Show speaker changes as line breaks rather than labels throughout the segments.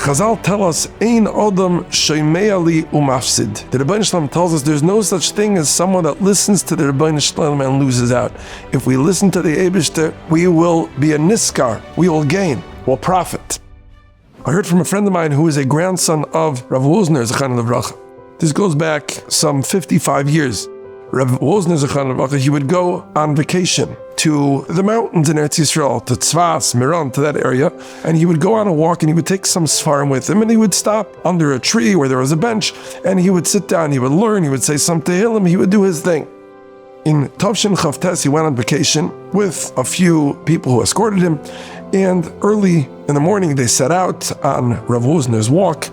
Chazal tell us, Ein Odom Shoymea Li Umafsid. The Rabbi Shalom tells us there's no such thing as someone that listens to the Rabbi Shalom and loses out. If we listen to the Eibishter, we will be a niskar, we will gain, we'll profit. I heard from a friend of mine who is a grandson of Rav Wosner, Zechan Levracha. This goes back some 55 years. Rav Wosner, Zechan Levracha, he would go on vacation to the mountains in Eretz Yisrael, to Tzvas, Miran, to that area, and he would go on a walk and he would take some Sfarim with him and he would stop under a tree where there was a bench and he would sit down, he would learn, he would say some Tehillim, he would do his thing. In Tavshin Chavtes, he went on vacation with a few people who escorted him, and early in the morning they set out on Rav Wosner's walk.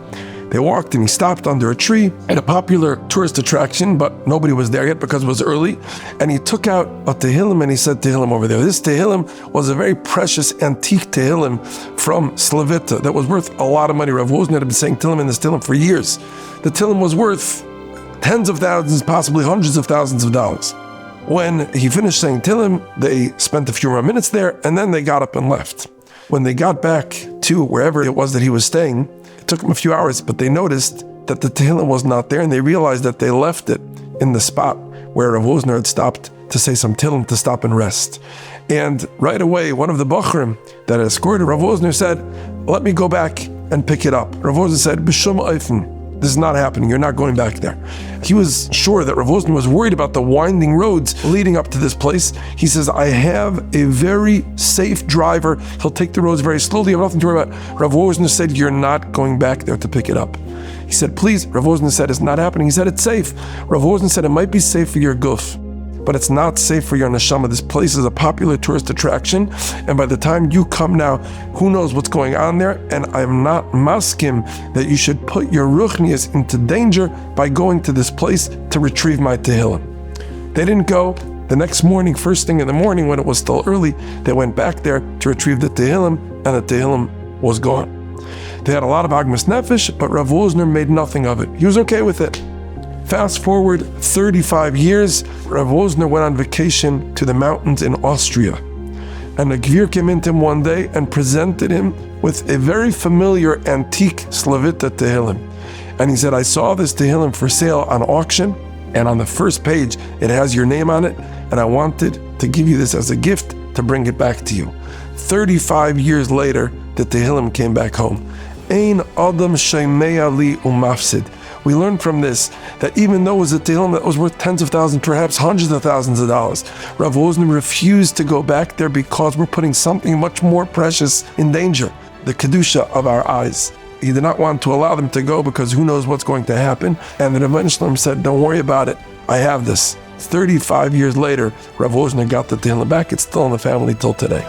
They walked and he stopped under a tree at a popular tourist attraction, but nobody was there yet because it was early. And he took out a Tehillim and he said Tehillim over there. This Tehillim was a very precious antique Tehillim from Slavita that was worth a lot of money. Rav Wosner had been saying Tehillim in this Tehillim for years. The Tehillim was worth tens of thousands, possibly hundreds of thousands of dollars. When he finished saying Tehillim, they spent a few more minutes there and then they got up and left. When they got back to wherever it was that he was staying, it took them a few hours, but they noticed that the Tehillim was not there, and they realized that they left it in the spot where Rav Wosner had stopped to say some Tehillim, to stop and rest. And right away, one of the Bachrim that escorted Rav Wosner said, "Let me go back and pick it up." Rav Wosner said, "B'shum Eifen, this is not happening, you're not going back there." He was sure that Rav Wosner was worried about the winding roads leading up to this place. He says, "I have a very safe driver. He'll take the roads very slowly. You have nothing to worry about." Rav Wosner said, "You're not going back there to pick it up." He said, "Please." Rav Wosner said, "It's not happening." He said, "It's safe." Rav Wosner said, "It might be safe for your guf, but it's not safe for your neshama. This place is a popular tourist attraction, and by the time you come now, who knows what's going on there, and I'm not maskim that you should put your ruchnias into danger by going to this place to retrieve my Tehillim." They didn't go. The next morning, first thing in the morning when it was still early, they went back there to retrieve the Tehillim, and the Tehillim was gone. They had a lot of agmas nefesh, but Rav Wosner made nothing of it. He was okay with it. Fast forward 35 years, Rav Wosner went on vacation to the mountains in Austria. And a Gvir came into him one day and presented him with a very familiar antique Slavita Tehillim. And he said, "I saw this Tehillim for sale on auction, and on the first page it has your name on it, and I wanted to give you this as a gift to bring it back to you." 35 years later, the Tehillim came back home. Ein Adam Shoymea Li Umafsid. We learn from this that even though it was a Tehillim that was worth tens of thousands, perhaps hundreds of thousands of dollars, Rav Wosner refused to go back there because we're putting something much more precious in danger, the Kedusha of our eyes. He did not want to allow them to go because who knows what's going to happen. And the Rabbi Shalom said, "Don't worry about it, I have this." 35 years later, Rav Wosner got the Tehillim back. It's still in the family till today.